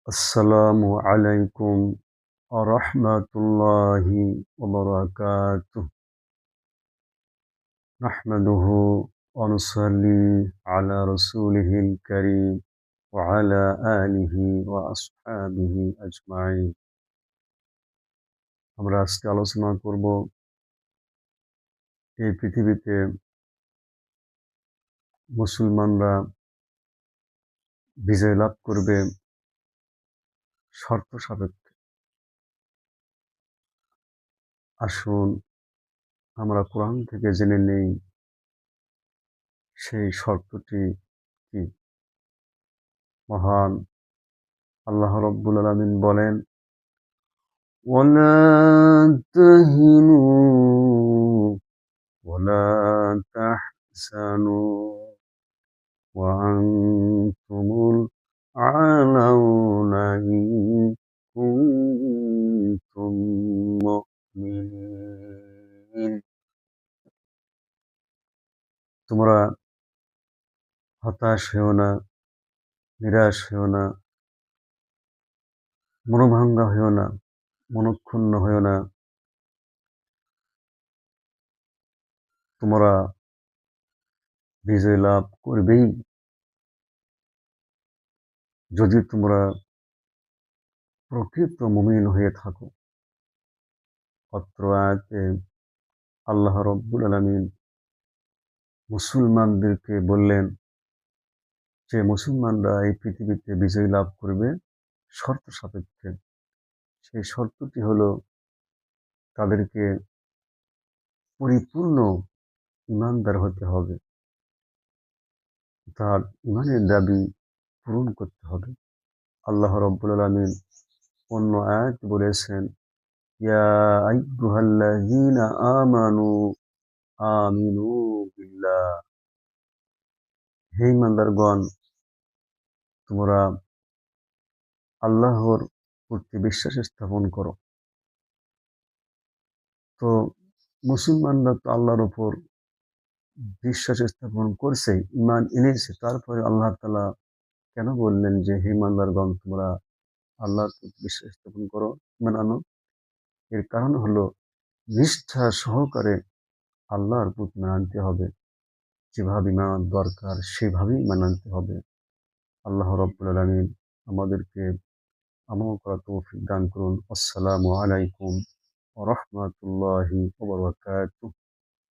আসসালামু আলাইকুম আরহামাতুল্লাহি ওয়াবারাকাতুহ। নাহমাদুহু ওয়া নুসাল্লি আলা রাসূলিহিল কারীম ওয়া আলা আলিহি ওয়া আসহাবিহি আজমাইন। আমরা আজকে আলোচনা করব এই পৃথিবীতে মুসলমানরা বিজয় লাভ করবে শর্ত সাপেক্ষে। আসুন আমরা কোরআন থেকে জেনে নেই সেই শর্তটি কি। মহান আল্লাহ রাব্বুল আলামিন বলেন, ولا تهنوا ولا تحزنوا وأنتم الأعلون إن كنتم مؤمنين। তোমরা হতাশ হও না, নিরাশ হও না, মনোভাঙ্গা হও না, মনক্ষুণ্ণ হও না। তোমরা বিজয় লাভ করবেই যদি তোমরা প্রকৃত মুমিন হয়ে থাকো। অত্র আয়াতে আল্লাহ রাব্বুল আলামিন মুসলমানদেরকে বললেন যে মুসলমানরা এই পৃথিবীতে বিজয় লাভ করবে শর্ত সাপেক্ষে। সেই শর্তটি হলো তাদেরকে পরিপূর্ণ ঈমানদার হতে হবে। তার ঈমানের দাবি পূরণ করতে হবে। আল্লাহ রাব্বুল আলামিন অন্য আয়াতে বলেছেন, ইয়া আইয়ুহাল্লাযীনা আমানু আমিনু বিল্লাহ। হে ঈমানদারগণ, তোমরা আল্লাহর প্রতি বিশ্বাস স্থাপন করো। তো মুসলমানরা তো আল্লাহর উপর বিশ্বাস স্থাপন করছে, ঈমান এনেছে। তারপরে আল্লাহ তাআলা কেন বললেন যে হে ঈমানদারগণ, তোমরা আল্লাহর প্রতি বিশ্বাস স্থাপন করো, ঈমান আনো? এর কারণ হলো নিষ্ঠা সহকারে আল্লাহর প্রতি ঈমান আনতে হবে। যেভাবে ঈমান আনার দরকার সেভাবেই ঈমান আনতে হবে। আল্লাহ রাব্বুল আলামিন আমাদেরকে আমল করার তৌফিক দান করুন। আসসালামু আলাইকুম ওয়া রাহমাতুল্লাহি ওয়া বারাকাতুহু।